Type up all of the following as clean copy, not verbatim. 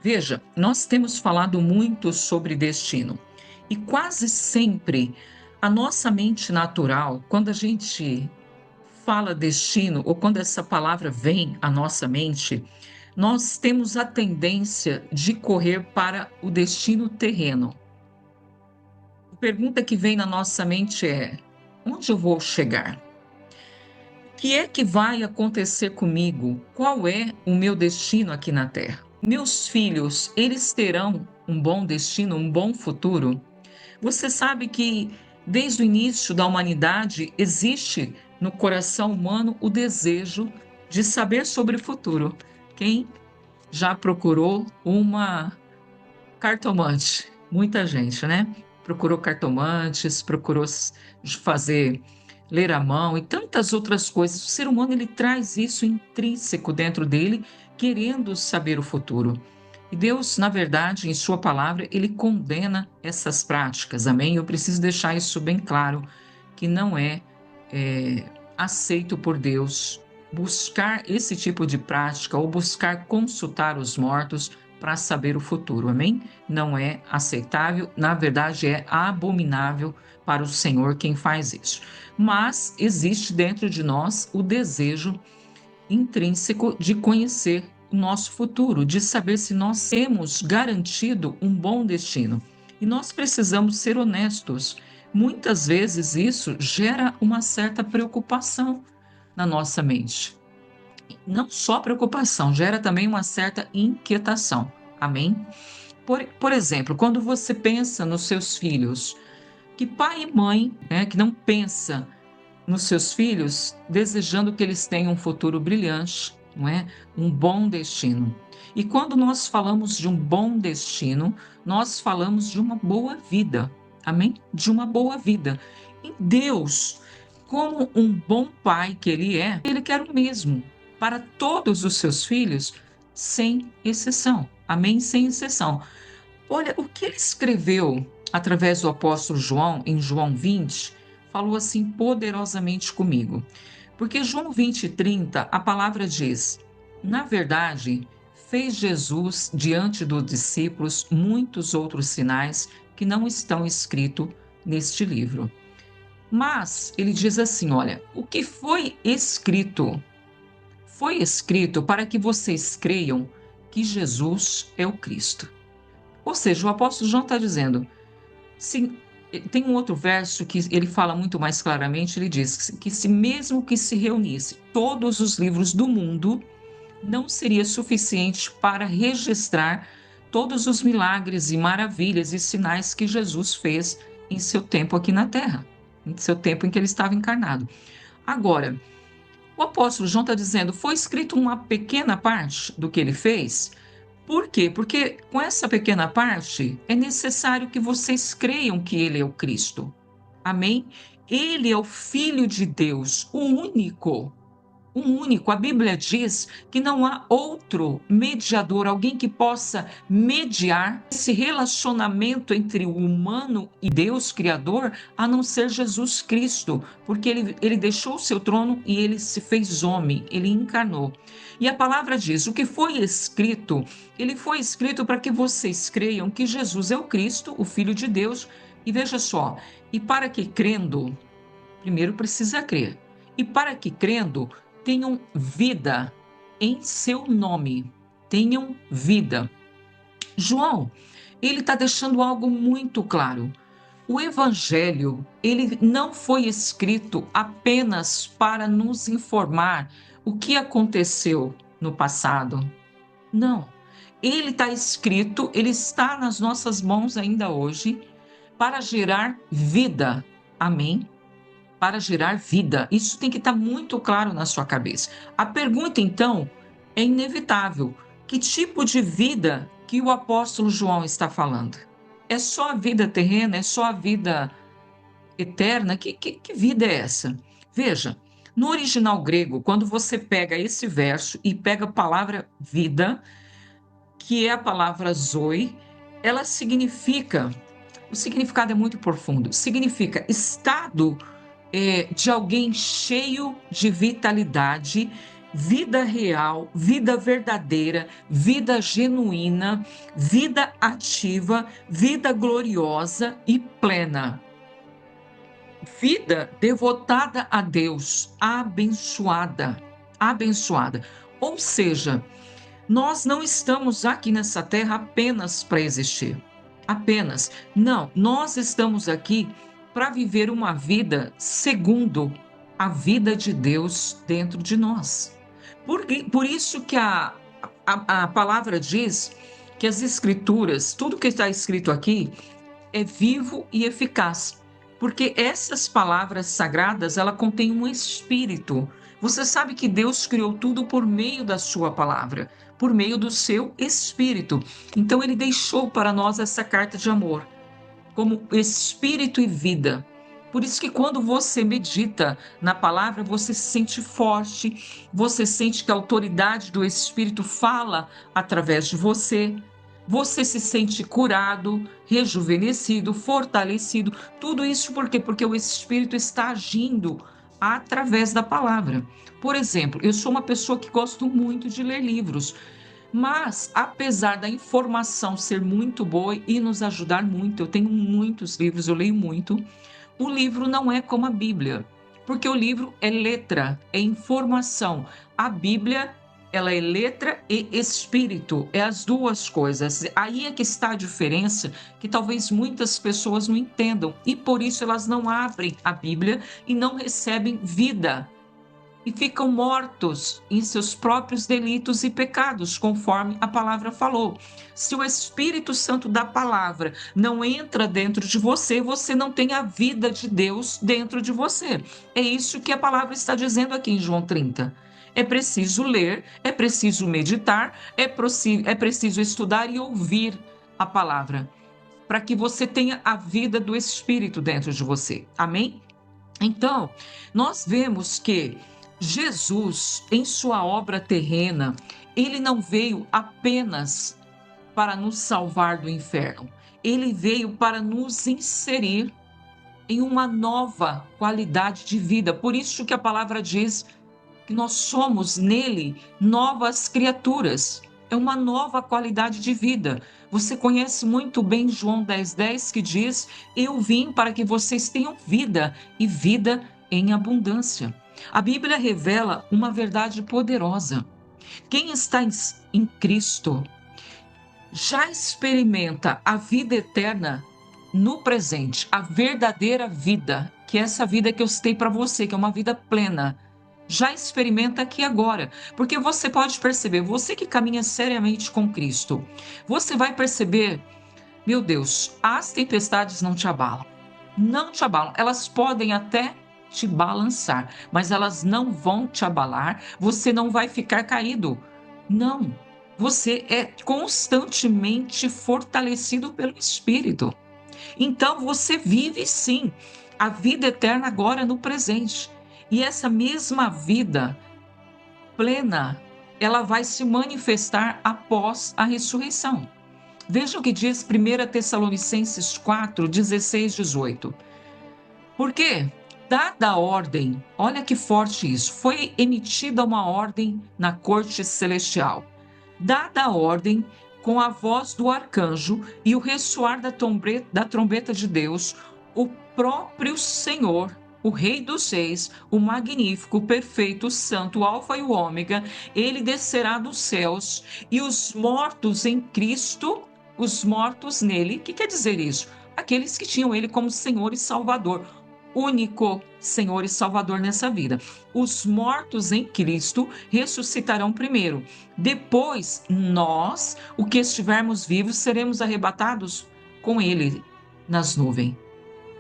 Veja, nós temos falado muito sobre destino e quase sempre a nossa mente natural, quando a gente fala destino ou quando essa palavra vem à nossa mente, nós temos a tendência de correr para o destino terreno. A pergunta que vem na nossa mente é: onde eu vou chegar? O que é que vai acontecer comigo? Qual é o meu destino aqui na Terra? Meus filhos, eles terão um bom destino, um bom futuro? Você sabe que desde o início da humanidade existe no coração humano o desejo de saber sobre o futuro. Quem já procurou uma cartomante? Muita gente, né? Procurou cartomantes, procurou fazer ler a mão e tantas outras coisas. O ser humano ele traz isso intrínseco dentro dele, querendo saber o futuro. E Deus, na verdade, em Sua palavra, ele condena essas práticas, amém? Eu preciso deixar isso bem claro, que não é aceito por Deus buscar esse tipo de prática ou buscar consultar os mortos para saber o futuro, amém? Não é aceitável, na verdade, é abominável para o Senhor quem faz isso. Mas existe dentro de nós o desejo intrínseco de conhecer o nosso futuro, de saber se nós temos garantido um bom destino. E nós precisamos ser honestos. Muitas vezes isso gera uma certa preocupação na nossa mente. Não só preocupação, gera também uma certa inquietação. Amém? Por exemplo, quando você pensa nos seus filhos, que pai e mãe, né, que não pensa nos seus filhos, desejando que eles tenham um futuro brilhante, não é? Um bom destino. E quando nós falamos de um bom destino, nós falamos de uma boa vida. Amém? De uma boa vida. E Deus, como um bom pai que ele quer o mesmo para todos os seus filhos, sem exceção. Amém? Sem exceção. Olha, o que ele escreveu através do apóstolo João, em João 20, falou assim poderosamente comigo. Porque João 20:30, a palavra diz: na verdade, fez Jesus diante dos discípulos muitos outros sinais que não estão escritos neste livro. Mas ele diz assim: olha, o que foi escrito para que vocês creiam que Jesus é o Cristo. Ou seja, o apóstolo João está dizendo, se, tem um outro verso que ele fala muito mais claramente, ele diz que se mesmo que se reunisse todos os livros do mundo, não seria suficiente para registrar todos os milagres e maravilhas e sinais que Jesus fez em seu tempo aqui na Terra, em seu tempo em que ele estava encarnado. Agora, o apóstolo João está dizendo, foi escrito uma pequena parte do que ele fez. Por quê? Porque com essa pequena parte é necessário que vocês creiam que ele é o Cristo. Amém? Ele é o Filho de Deus, o único. O único. A Bíblia diz que não há outro mediador, alguém que possa mediar esse relacionamento entre o humano e Deus Criador, a não ser Jesus Cristo, porque ele deixou o seu trono e ele se fez homem, ele encarnou. E a palavra diz: o que foi escrito, ele foi escrito para que vocês creiam que Jesus é o Cristo, o Filho de Deus. E veja só, e para que crendo, primeiro precisa crer. E para que crendo, tenham vida em seu nome. Tenham vida. João, ele está deixando algo muito claro. O Evangelho, ele não foi escrito apenas para nos informar o que aconteceu no passado. Não. Ele está escrito, ele está nas nossas mãos ainda hoje para gerar vida. Amém? Para gerar vida. Isso tem que estar muito claro na sua cabeça. A pergunta, então, é inevitável. Que tipo de vida que o apóstolo João está falando? É só a vida terrena? É só a vida eterna? Que vida é essa? Veja, no original grego, quando você pega esse verso e pega a palavra vida, que é a palavra zoe, ela significa, o significado é muito profundo, significa estado de alguém cheio de vitalidade, vida real, vida verdadeira, vida genuína, vida ativa, vida gloriosa e plena. Vida devotada a Deus, abençoada, abençoada. Ou seja, nós não estamos aqui nessa terra apenas para existir. Apenas. Não, nós estamos aqui para viver uma vida segundo a vida de Deus dentro de nós. Por isso que a palavra diz que as escrituras, tudo que está escrito aqui, é vivo e eficaz, porque essas palavras sagradas, ela contém um espírito. Você sabe que Deus criou tudo por meio da sua palavra, por meio do seu espírito. Então ele deixou para nós essa carta de amor, como espírito e vida. Por isso que quando você medita na palavra, você se sente forte, você sente que a autoridade do Espírito fala através de você. Você se sente curado, rejuvenescido, fortalecido. Tudo isso por quê? Porque o Espírito está agindo através da palavra. Por exemplo, eu sou uma pessoa que gosto muito de ler livros. Mas, apesar da informação ser muito boa e nos ajudar muito, eu tenho muitos livros, eu leio muito, o livro não é como a Bíblia, porque o livro é letra, é informação. A Bíblia, ela é letra e espírito, é as duas coisas. Aí é que está a diferença, que talvez muitas pessoas não entendam, e por isso elas não abrem a Bíblia e não recebem vida e ficam mortos em seus próprios delitos e pecados, conforme a palavra falou. Se o Espírito Santo da palavra não entra dentro de você, você não tem a vida de Deus dentro de você. É isso que a palavra está dizendo aqui em João 30. É preciso ler, é preciso meditar, é preciso estudar e ouvir a palavra, para que você tenha a vida do Espírito dentro de você. Amém? Então, nós vemos que Jesus, em sua obra terrena, ele não veio apenas para nos salvar do inferno. Ele veio para nos inserir em uma nova qualidade de vida. Por isso que a palavra diz que nós somos nele novas criaturas. É uma nova qualidade de vida. Você conhece muito bem João 10:10, que diz: eu vim para que vocês tenham vida e vida em abundância. A Bíblia revela uma verdade poderosa. Quem está em Cristo já experimenta a vida eterna no presente, a verdadeira vida, que é essa vida que eu citei para você, que é uma vida plena. Já experimenta aqui agora, porque você pode perceber, você que caminha seriamente com Cristo, você vai perceber, meu Deus, as tempestades não te abalam, não te abalam, elas podem até te balançar, mas elas não vão te abalar, você não vai ficar caído, não, você é constantemente fortalecido pelo Espírito. Então você vive sim a vida eterna agora no presente. E essa mesma vida plena, ela vai se manifestar após a ressurreição. Veja o que diz 1 Tessalonicenses 4, 16, 18. Porque, dada a ordem, olha que forte isso, foi emitida uma ordem na corte celestial. Dada a ordem, com a voz do arcanjo e o ressoar da trombeta de Deus, o próprio Senhor, o Rei dos Reis, o magnífico, o perfeito, o santo, o Alfa e o Ômega, ele descerá dos céus e os mortos em Cristo, os mortos nele, o que quer dizer isso? Aqueles que tinham ele como Senhor e Salvador, único Senhor e Salvador nessa vida. Os mortos em Cristo ressuscitarão primeiro. Depois, nós, o que estivermos vivos, seremos arrebatados com ele nas nuvens,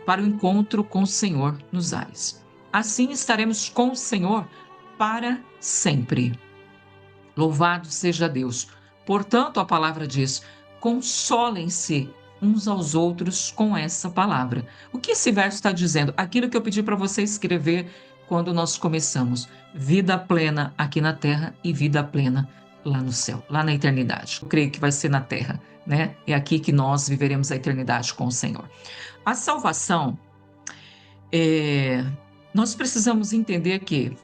para o encontro com o Senhor nos ares. Assim estaremos com o Senhor para sempre. Louvado seja Deus. Portanto, a palavra diz: consolem-se uns aos outros com essa palavra. O que esse verso está dizendo? Aquilo que eu pedi para você escrever quando nós começamos. Vida plena aqui na terra e vida plena lá no céu, lá na eternidade. Eu creio que vai ser na terra, né? É aqui que nós viveremos a eternidade com o Senhor. A salvação, nós precisamos entender que,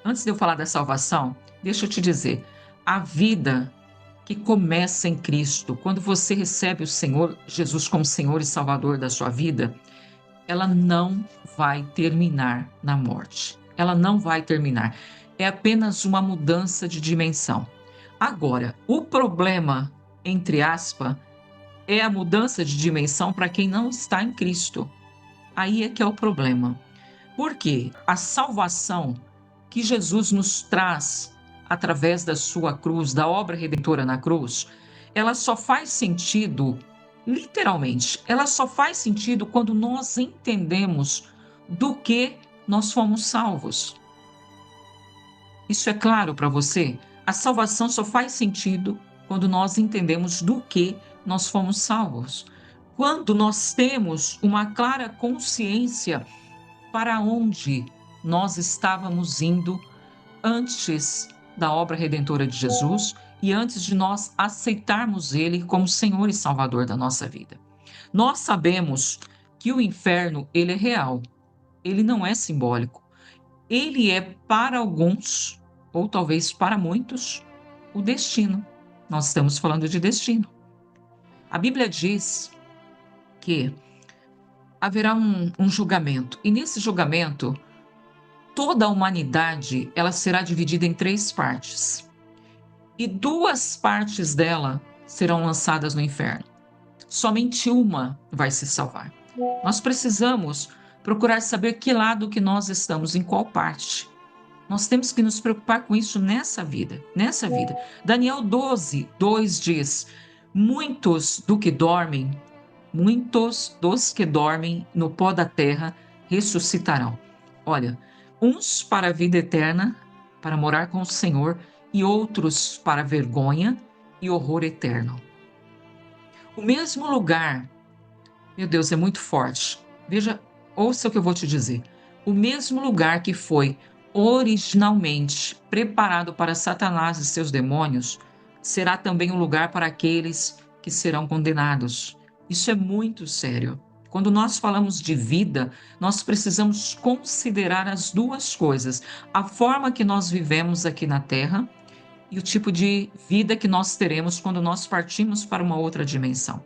antes de eu falar da salvação, Deixa eu te dizer, a vida que começa em Cristo, quando você recebe o Senhor Jesus como Senhor e Salvador da sua vida, ela não vai terminar na morte. Ela não vai terminar. É apenas uma mudança de dimensão. Agora, o problema, entre aspas, é a mudança de dimensão para quem não está em Cristo. Aí é que é o problema. Por quê? A salvação que Jesus nos traz através da sua cruz, da obra redentora na cruz, ela só faz sentido, literalmente, ela só faz sentido quando nós entendemos do que nós fomos salvos. Isso é claro para você? A salvação só faz sentido quando nós entendemos do que nós fomos salvos. Quando nós temos uma clara consciência para onde nós estávamos indo antes da obra redentora de Jesus e antes de nós aceitarmos Ele como Senhor e Salvador da nossa vida. Nós sabemos que o inferno, ele é real, ele não é simbólico. Ele é para alguns, ou talvez para muitos, o destino. Nós estamos falando de destino. A Bíblia diz que haverá um julgamento, e nesse julgamento toda a humanidade ela será dividida em 3 partes. E 2 partes dela serão lançadas no inferno. Somente uma vai se salvar. Nós precisamos procurar saber que lado que nós estamos, em qual parte. Nós temos que nos preocupar com isso nessa vida, nessa vida. Daniel 12:2 diz: muitos dos que dormem no pó da terra ressuscitarão. Olha, uns para a vida eterna, para morar com o Senhor, e outros para vergonha e horror eterno. O mesmo lugar, meu Deus, é muito forte. Veja, ouça o que eu vou te dizer. O mesmo lugar que foi originalmente preparado para Satanás e seus demônios, será também um lugar para aqueles que serão condenados. Isso é muito sério. Quando nós falamos de vida, nós precisamos considerar as 2 coisas: a forma que nós vivemos aqui na Terra e o tipo de vida que nós teremos quando nós partimos para uma outra dimensão.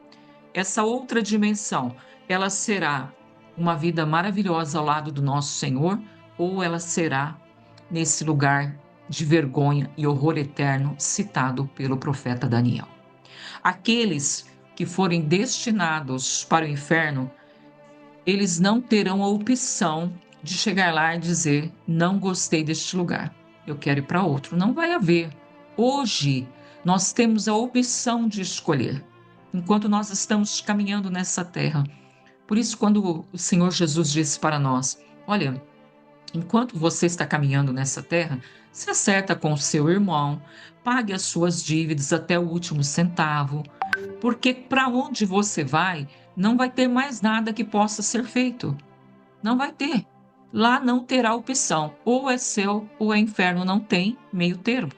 Essa outra dimensão, ela será uma vida maravilhosa ao lado do nosso Senhor, ou ela será nesse lugar de vergonha e horror eterno citado pelo profeta Daniel. Aqueles que forem destinados para o inferno, eles não terão a opção de chegar lá e dizer: não gostei deste lugar, eu quero ir para outro. Não vai haver. Hoje, nós temos a opção de escolher, enquanto nós estamos caminhando nessa terra. Por isso, quando o Senhor Jesus disse para nós: olha, enquanto você está caminhando nessa terra, se acerta com o seu irmão, pague as suas dívidas até o último centavo, porque para onde você vai, não vai ter mais nada que possa ser feito. Não vai ter. Lá não terá opção. Ou é céu ou é inferno. Não tem meio termo.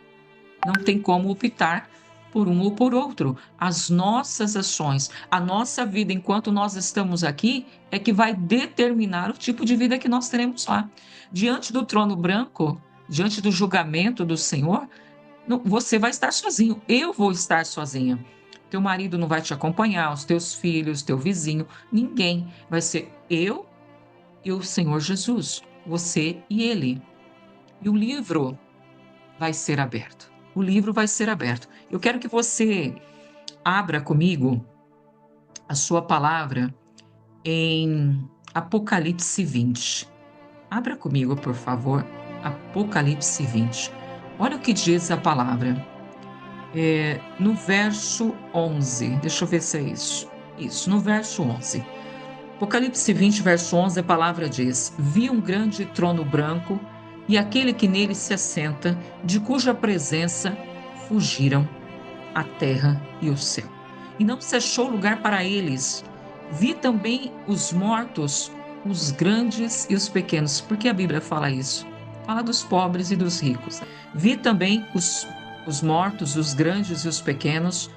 Não tem como optar por um ou por outro. As nossas ações, a nossa vida enquanto nós estamos aqui, é que vai determinar o tipo de vida que nós teremos lá. Diante do trono branco, diante do julgamento do Senhor, você vai estar sozinho. Eu vou estar sozinha. Teu marido não vai te acompanhar, os teus filhos, teu vizinho, ninguém. Vai ser eu e o Senhor Jesus, você e ele. E o livro vai ser aberto. O livro vai ser aberto. Eu quero que você abra comigo a sua palavra em Apocalipse 20. Abra comigo, por favor, Apocalipse 20. Olha o que diz a palavra. No verso 11. Deixa eu ver se é isso. Isso, no verso 11. Apocalipse 20, verso 11, a palavra diz: vi um grande trono branco e aquele que nele se assenta, de cuja presença fugiram a terra e o céu. E não se achou lugar para eles. Vi também os mortos, os grandes e os pequenos. Por que a Bíblia fala isso? Fala dos pobres e dos ricos. Vi também os mortos, os grandes e os pequenos,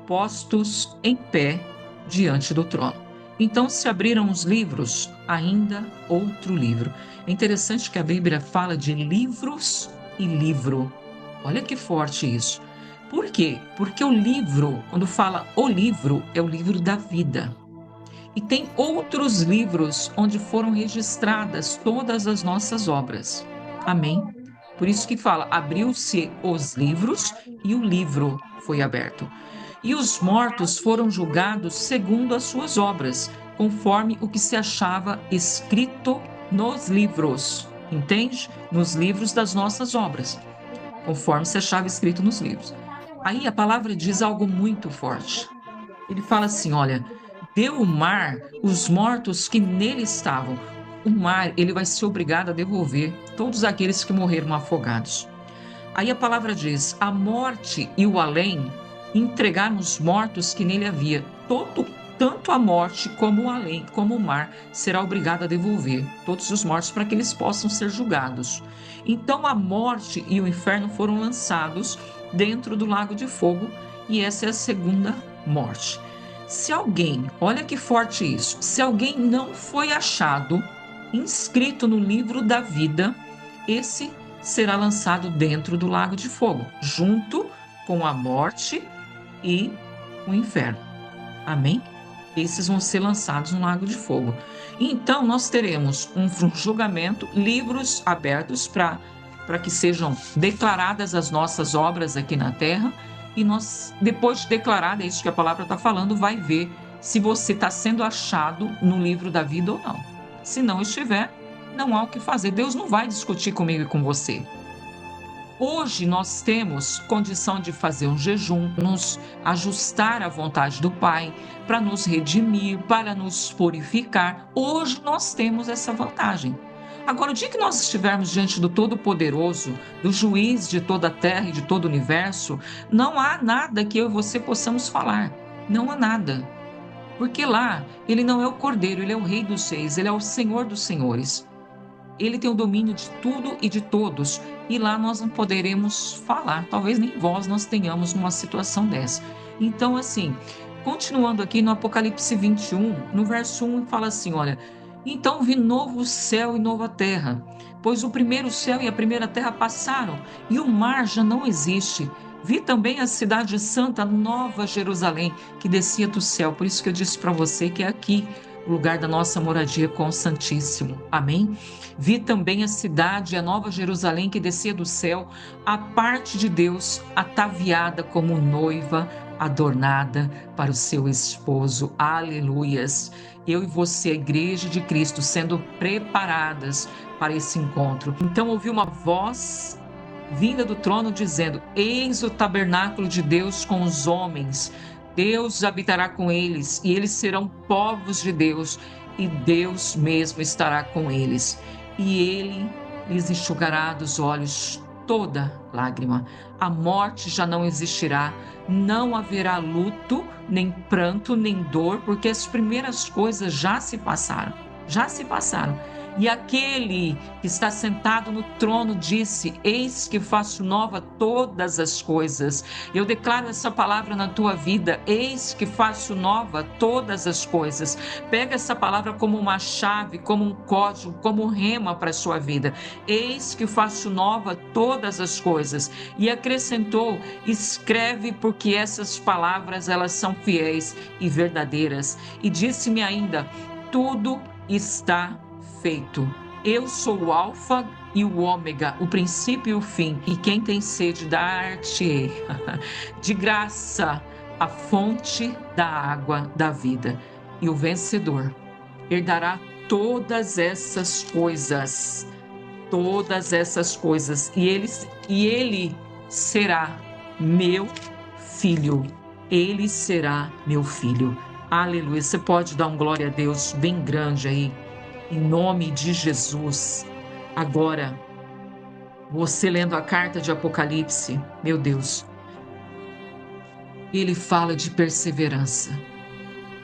postos em pé diante do trono. Então se abriram os livros, ainda outro livro. É interessante que a Bíblia fala de livros e livro. Olha que forte isso. Por quê? Porque o livro, quando fala o livro, é o livro da vida. E tem outros livros onde foram registradas todas as nossas obras. Amém? Por isso que fala, abriu-se os livros e o livro foi aberto. E os mortos foram julgados segundo as suas obras, conforme o que se achava escrito nos livros. Entende? Nos livros das nossas obras, conforme se achava escrito nos livros. Aí a palavra diz algo muito forte. Ele fala assim: olha, deu o mar os mortos que nele estavam. O mar, ele vai ser obrigado a devolver todos aqueles que morreram afogados. Aí a palavra diz: a morte e o além entregaram os mortos que nele havia. Tanto a morte como o além, como o mar, será obrigado a devolver todos os mortos para que eles possam ser julgados. Então a morte e o inferno foram lançados dentro do lago de fogo, e essa é a segunda morte. Se alguém, olha que forte isso, se alguém não foi achado inscrito no livro da vida, esse será lançado dentro do lago de fogo, junto com a morte e o inferno. Amém? Esses vão ser lançados no lago de fogo. Então, nós teremos um julgamento, livros abertos para que sejam declaradas as nossas obras aqui na terra, e nós, depois de declarada, é isso que a palavra está falando, vai ver se você está sendo achado no livro da vida ou não. Se não estiver, não há o que fazer. Deus não vai discutir comigo e com você. Hoje nós temos condição de fazer um jejum, nos ajustar à vontade do Pai, para nos redimir, para nos purificar. Hoje nós temos essa vantagem. Agora, o dia que nós estivermos diante do Todo-Poderoso, do Juiz de toda a terra e de todo o universo, não há nada que eu e você possamos falar. Não há nada. Porque lá, ele não é o Cordeiro, ele é o Rei dos Reis, ele é o Senhor dos Senhores. Ele tem o domínio de tudo e de todos, e lá nós não poderemos falar, talvez nem voz nós tenhamos numa situação dessa. Então, assim, continuando aqui no Apocalipse 21, no verso 1, fala assim, olha, então vi novo céu e nova terra, pois o primeiro céu e a primeira terra passaram, e o mar já não existe. Vi também a cidade santa, Nova Jerusalém, que descia do céu. Por isso que eu disse para você que é aqui o lugar da nossa moradia com o Santíssimo. Amém? Vi também a cidade, a Nova Jerusalém, que descia do céu, a parte de Deus, ataviada como noiva, adornada para o seu esposo. Aleluias! Eu e você, a Igreja de Cristo, sendo preparadas para esse encontro. Então ouvi uma voz vinda do trono dizendo: eis o tabernáculo de Deus com os homens. Deus habitará com eles, e eles serão povos de Deus, e Deus mesmo estará com eles. E ele lhes enxugará dos olhos toda lágrima. A morte já não existirá, não haverá luto, nem pranto, nem dor, porque as primeiras coisas já se passaram. Já se passaram. E aquele que está sentado no trono disse: eis que faço nova todas as coisas. Eu declaro essa palavra na tua vida: eis que faço nova todas as coisas. Pega essa palavra como uma chave, como um código, como um rema para a sua vida. Eis que faço nova todas as coisas. E acrescentou: escreve, porque essas palavras elas são fiéis e verdadeiras. E disse-me ainda: tudo está feito. Eu sou o Alfa e o Ômega, o princípio e o fim. E quem tem sede, dar-te de graça a fonte da água da vida. E o vencedor herdará todas essas coisas. Todas essas coisas. E ele será meu filho. Ele será meu filho. Aleluia. Você pode dar um glória a Deus bem grande aí, em nome de Jesus. Agora, você lendo a carta de Apocalipse, meu Deus, ele fala de perseverança.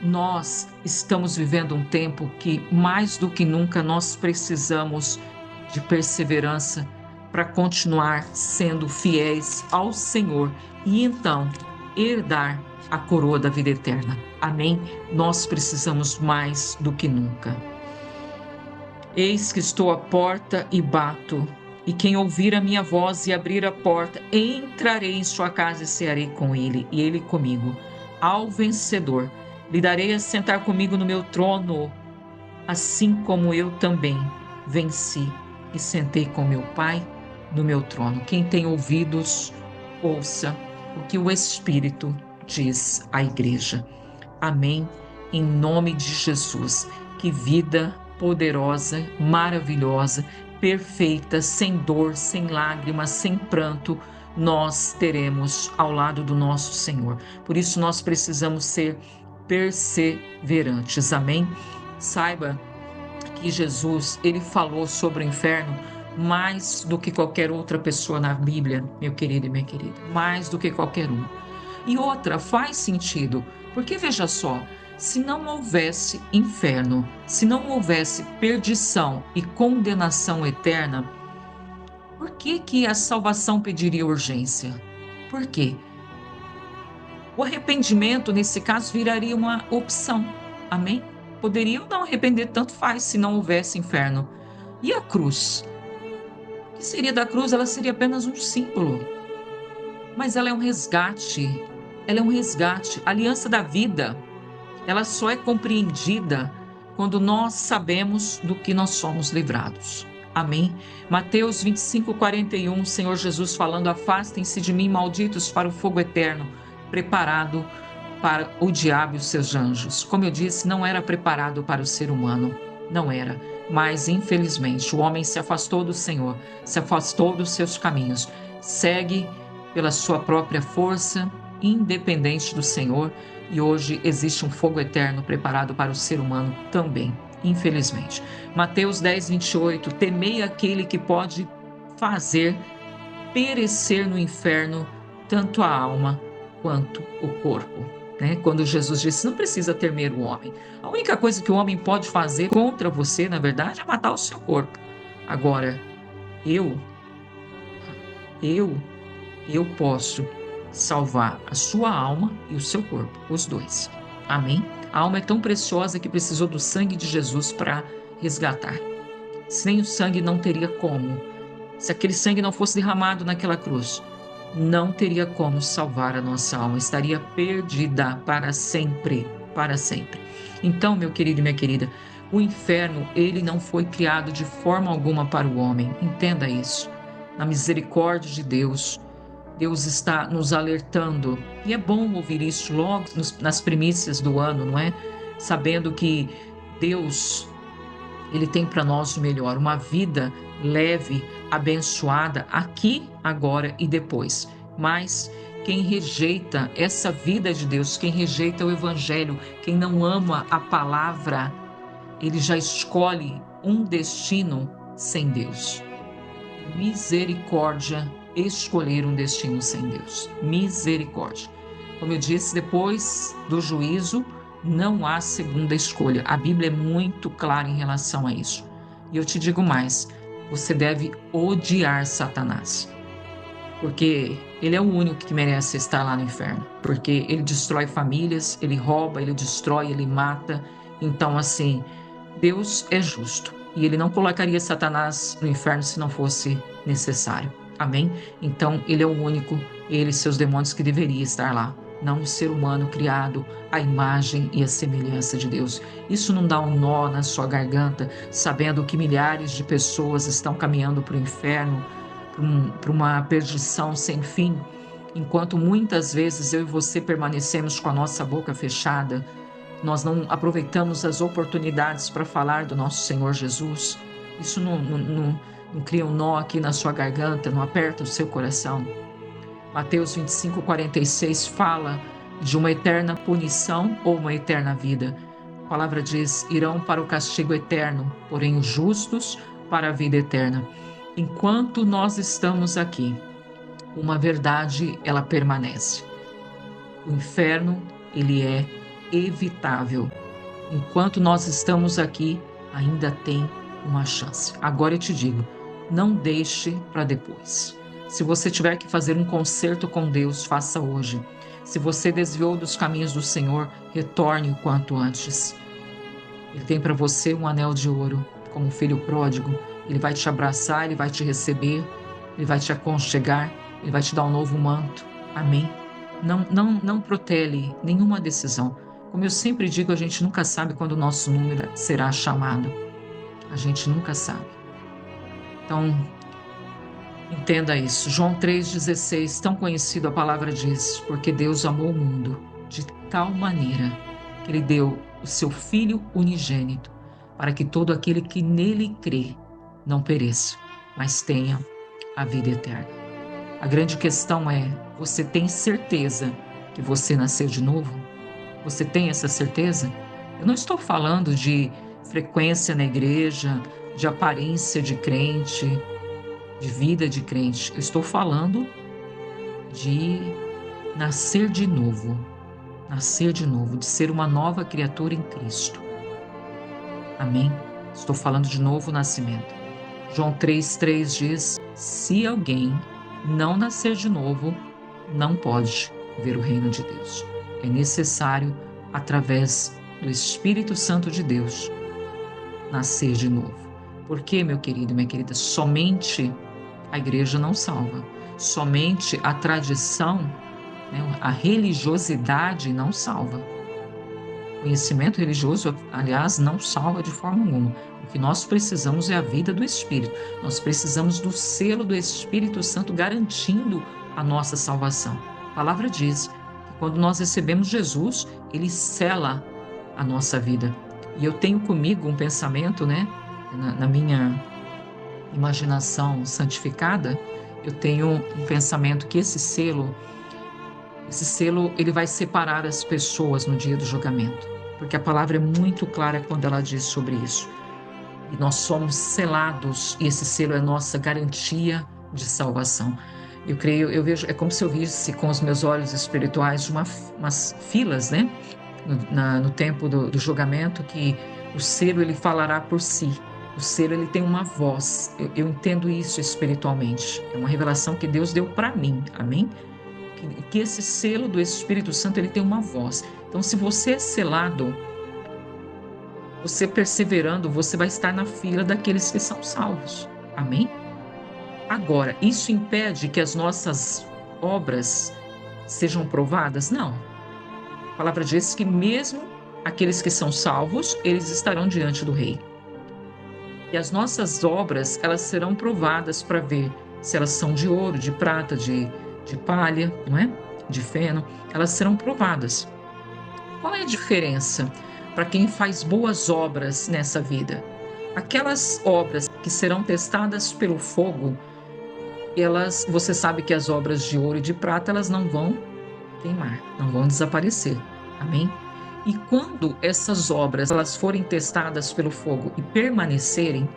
Nós estamos vivendo um tempo que, mais do que nunca, nós precisamos de perseverança para continuar sendo fiéis ao Senhor e então herdar a coroa da vida eterna. Amém? Nós precisamos mais do que nunca. Eis que estou à porta e bato. E quem ouvir a minha voz e abrir a porta, entrarei em sua casa e cearei com ele, e ele comigo. Ao vencedor, lhe darei a sentar comigo no meu trono, assim como eu também venci e sentei com meu Pai no meu trono. Quem tem ouvidos, ouça o que o Espírito diz à igreja. Amém. Em nome de Jesus. Que vida poderosa, maravilhosa, perfeita, sem dor, sem lágrimas, sem pranto, nós teremos ao lado do nosso Senhor. Por isso nós precisamos ser perseverantes. Amém. Saiba que Jesus, ele falou sobre o inferno mais do que qualquer outra pessoa na Bíblia, meu querido e minha querida, mais do que qualquer um. E outra, faz sentido, porque veja só, se não houvesse inferno, se não houvesse perdição e condenação eterna, por que que a salvação pediria urgência? Por quê? O arrependimento, nesse caso, viraria uma opção. Amém? Poderia ou não arrepender, tanto faz, se não houvesse inferno. E a cruz? O que seria da cruz? Ela seria apenas um símbolo. Mas ela é um resgate. Ela é um resgate. A aliança da vida, ela só é compreendida quando nós sabemos do que nós somos livrados. Amém? Mateus 25:41, Senhor Jesus falando: afastem-se de mim, malditos, para o fogo eterno, preparado para o diabo e os seus anjos. Como eu disse, não era preparado para o ser humano, não era. Mas, infelizmente, o homem se afastou do Senhor, se afastou dos seus caminhos, segue pela sua própria força, independente do Senhor, e hoje existe um fogo eterno preparado para o ser humano também, infelizmente. Mateus 10:28, temei aquele que pode fazer perecer no inferno tanto a alma quanto o corpo. Né? Quando Jesus disse, não precisa temer o homem. A única coisa que o homem pode fazer contra você, na verdade, é matar o seu corpo. Agora, eu, eu eu posso salvar a sua alma e o seu corpo, os dois. Amém? A alma é tão preciosa que precisou do sangue de Jesus para resgatar. Sem o sangue não teria como. Se aquele sangue não fosse derramado naquela cruz, não teria como salvar a nossa alma. Estaria perdida para sempre, para sempre. Então, meu querido e minha querida, o inferno, ele não foi criado de forma alguma para o homem. Entenda isso. Na misericórdia de Deus, Deus está nos alertando. E é bom ouvir isso logo nas primícias do ano, não é? Sabendo que Deus, ele tem para nós o melhor, uma vida leve, abençoada, aqui, agora e depois. Mas quem rejeita essa vida de Deus, quem rejeita o Evangelho, quem não ama a palavra, ele já escolhe um destino sem Deus. Misericórdia, escolher um destino sem Deus. Misericórdia. Como eu disse, depois do juízo, não há segunda escolha. A Bíblia é muito clara em relação a isso. E eu te digo mais, você deve odiar Satanás. Porque ele é o único que merece estar lá no inferno. Porque ele destrói famílias, ele rouba, ele destrói, ele mata. Então, assim, Deus é justo. E ele não colocaria Satanás no inferno se não fosse necessário. Amém? Então, ele é o único, ele e seus demônios, que deveria estar lá. Não o ser humano criado à imagem e à semelhança de Deus. Isso não dá um nó na sua garganta, sabendo que milhares de pessoas estão caminhando para o inferno, para uma perdição sem fim, enquanto muitas vezes eu e você permanecemos com a nossa boca fechada, nós não aproveitamos as oportunidades para falar do nosso Senhor Jesus. Isso não cria um nó aqui na sua garganta, não aperta o seu coração. Mateus 25:46 fala de uma eterna punição ou uma eterna vida. A palavra diz, irão para o castigo eterno, porém os justos para a vida eterna. Enquanto nós estamos aqui, uma verdade, ela permanece. O inferno, ele é evitável. Enquanto nós estamos aqui, ainda tem uma chance. Agora eu te digo, não deixe para depois. Se você tiver que fazer um concerto com Deus, faça hoje. Se você desviou dos caminhos do Senhor, retorne o quanto antes. Ele tem para você um anel de ouro, como um filho pródigo. Ele vai te abraçar, Ele vai te receber, Ele vai te aconchegar, Ele vai te dar um novo manto. Amém? Não protele nenhuma decisão. Como eu sempre digo, a gente nunca sabe quando o nosso número será chamado. A gente nunca sabe. Então, entenda isso. João 3,16, tão conhecido, a palavra diz: porque Deus amou o mundo de tal maneira que Ele deu o seu Filho unigênito, para que todo aquele que nele crê não pereça, mas tenha a vida eterna. A grande questão é: você tem certeza que você nasceu de novo? Você tem essa certeza? Eu não estou falando de frequência na igreja, de aparência de crente, de vida de crente. Eu estou falando de nascer de novo. Nascer de novo, de ser uma nova criatura em Cristo. Amém? Estou falando de novo nascimento. João 3,3 diz: se alguém não nascer de novo, não pode ver o reino de Deus. É necessário, através do Espírito Santo de Deus, nascer de novo. Porque, meu querido e minha querida, somente a igreja não salva. Somente a tradição, né, a religiosidade não salva. O conhecimento religioso, aliás, não salva de forma alguma. O que nós precisamos é a vida do Espírito. Nós precisamos do selo do Espírito Santo garantindo a nossa salvação. A palavra diz que quando nós recebemos Jesus, ele sela a nossa vida. E eu tenho comigo um pensamento, né, na minha imaginação santificada, eu tenho um pensamento que esse selo, ele vai separar as pessoas no dia do julgamento, porque a palavra é muito clara quando ela diz sobre isso. E nós somos selados, e esse selo é nossa garantia de salvação. Eu creio, eu vejo, é como se eu visse com os meus olhos espirituais umas filas, né, no tempo do julgamento, que o selo ele falará por si. O selo ele tem uma voz. Eu entendo isso espiritualmente. É uma revelação que Deus deu para mim. Amém? Que esse selo do Espírito Santo ele tem uma voz. Então, se você é selado, você perseverando, você vai estar na fila daqueles que são salvos. Amém? Agora, isso impede que as nossas obras sejam provadas? Não. A palavra diz que mesmo aqueles que são salvos, eles estarão diante do Rei. E as nossas obras, elas serão provadas para ver se elas são de ouro, de prata, de palha, não é? De feno. Elas serão provadas. Qual é a diferença para quem faz boas obras nessa vida? Aquelas obras que serão testadas pelo fogo, você sabe que as obras de ouro e de prata, elas não vão queimar, não vão desaparecer. Amém? E quando essas obras elas forem testadas pelo fogo e permanecerem,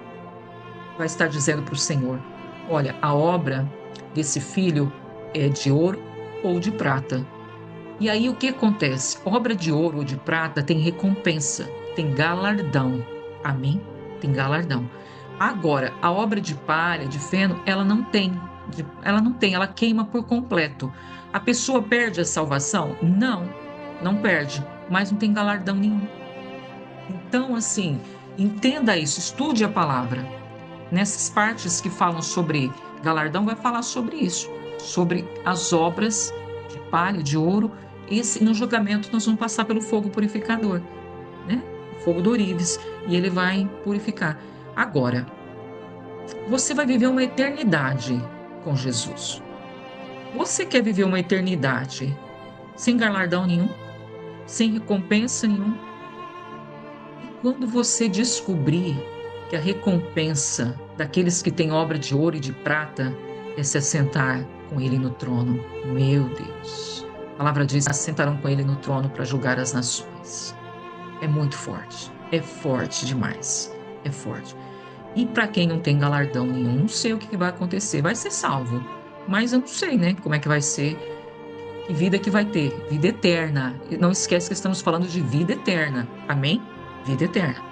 vai estar dizendo para o Senhor: olha, a obra desse filho é de ouro ou de prata. E aí o que acontece? Obra de ouro ou de prata tem recompensa, tem galardão. Amém? Tem galardão. Agora, a obra de palha, de feno, ela não tem. Ela queima por completo. A pessoa perde a salvação? Não, não perde, mas não tem galardão nenhum. Então, assim, entenda isso, estude a palavra. Nessas partes que falam sobre galardão, vai falar sobre isso, sobre as obras de palha, de ouro. No julgamento nós vamos passar pelo fogo purificador, né? O fogo do ourives, e ele vai purificar. Agora, você vai viver uma eternidade com Jesus. Você quer viver uma eternidade sem galardão nenhum, sem recompensa nenhuma? E quando você descobrir que a recompensa daqueles que têm obra de ouro e de prata é se assentar com ele no trono, meu Deus, a palavra diz: assentarão com ele no trono para julgar as nações. É muito forte, é forte demais, é forte. E para quem não tem galardão nenhum, não sei o que vai acontecer. Vai ser salvo, mas eu não sei, né, como é que vai ser, que vida que vai ter, vida eterna. E não esquece que estamos falando de vida eterna, amém? Vida eterna.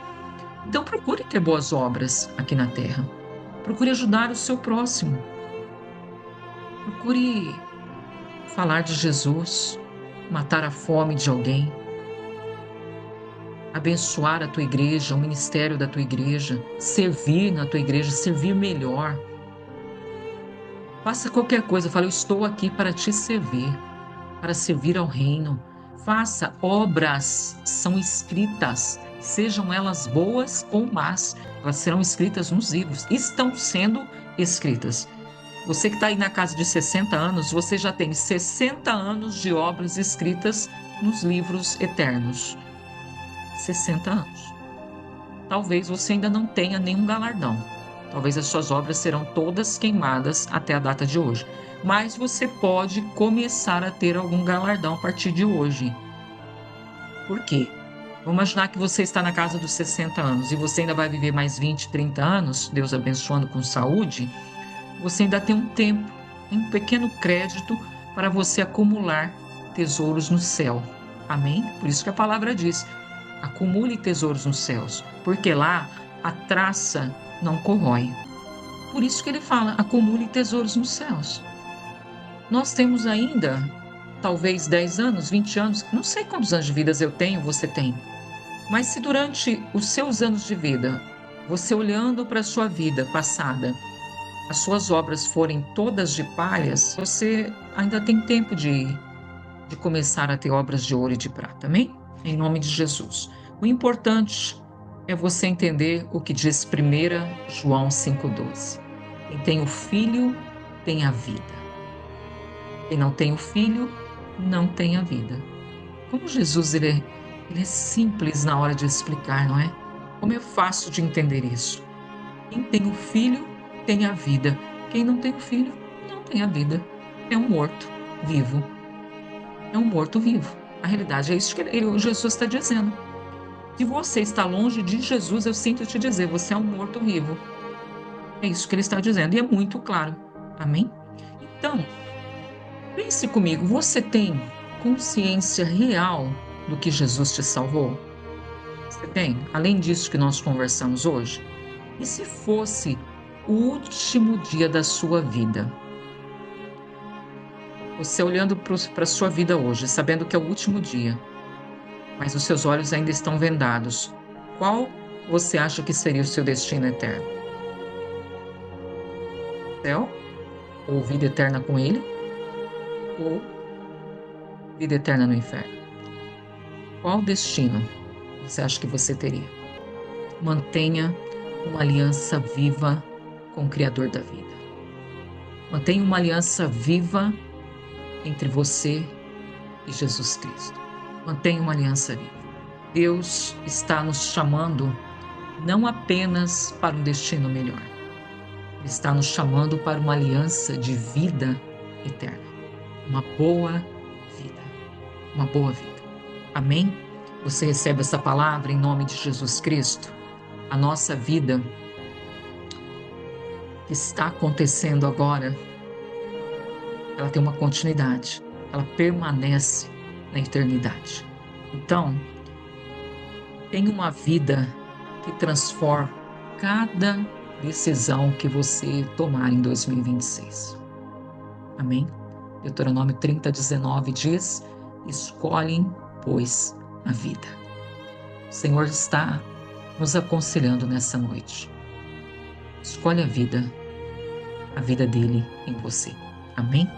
Então procure ter boas obras aqui na terra. Procure ajudar o seu próximo. Procure falar de Jesus, matar a fome de alguém. abençoar a tua igreja, o ministério da tua igreja, servir na tua igreja, servir melhor. Faça qualquer coisa, fala, eu estou aqui para te servir, para servir ao reino. Faça obras, são escritas, sejam elas boas ou más, elas serão escritas nos livros, estão sendo escritas. Você que está aí na casa de 60 anos, você já tem 60 anos de obras escritas nos livros eternos. 60 anos. Talvez você ainda não tenha nenhum galardão. Talvez as suas obras serão todas queimadas até a data de hoje. Mas você pode começar a ter algum galardão a partir de hoje. Por quê? Vamos imaginar que você está na casa dos 60 anos e você ainda vai viver mais 20, 30 anos, Deus abençoando com saúde. Você ainda tem um tempo, um pequeno crédito para você acumular tesouros no céu. Amém? Por isso que a palavra diz: acumule tesouros nos céus, porque lá a traça não corrói. Por isso que ele fala: acumule tesouros nos céus. Nós temos ainda, talvez 10 anos, 20 anos, não sei quantos anos de vida eu tenho, você tem. Mas se durante os seus anos de vida, você olhando para a sua vida passada, as suas obras forem todas de palhas, você ainda tem tempo de começar a ter obras de ouro e de prata, amém? Em nome de Jesus. O importante é você entender o que diz 1 João 5,12. Quem tem o Filho tem a vida. Quem não tem o Filho não tem a vida. Como Jesus ele é simples na hora de explicar, não é? Como é fácil de entender isso. Quem tem o Filho tem a vida. Quem não tem o Filho não tem a vida. É um morto vivo. É um morto vivo. A realidade é isso que Jesus está dizendo. Se você está longe de Jesus, eu sinto te dizer, você é um morto vivo. É isso que ele está dizendo, e é muito claro. Amém? Então, pense comigo, você tem consciência real do que Jesus te salvou? Você tem? Além disso que nós conversamos hoje? E se fosse o último dia da sua vida? Você olhando para a sua vida hoje, sabendo que é o último dia, mas os seus olhos ainda estão vendados, qual você acha que seria o seu destino eterno? Céu? Ou vida eterna com Ele? Ou vida eterna no inferno? Qual destino você acha que você teria? Mantenha uma aliança viva com o Criador da vida. Mantenha uma aliança viva entre você e Jesus Cristo. Mantenha uma aliança viva. Deus está nos chamando não apenas para um destino melhor. Ele está nos chamando para uma aliança de vida eterna. Uma boa vida. Uma boa vida. Amém? Você recebe essa palavra em nome de Jesus Cristo? A nossa vida que está acontecendo agora, ela tem uma continuidade. Ela permanece na eternidade. Então, tenha uma vida que transforma cada decisão que você tomar em 2026. Amém? Deuteronômio 30:19 diz: escolhem, pois, a vida. O Senhor está nos aconselhando nessa noite. Escolhe a vida dele em você. Amém?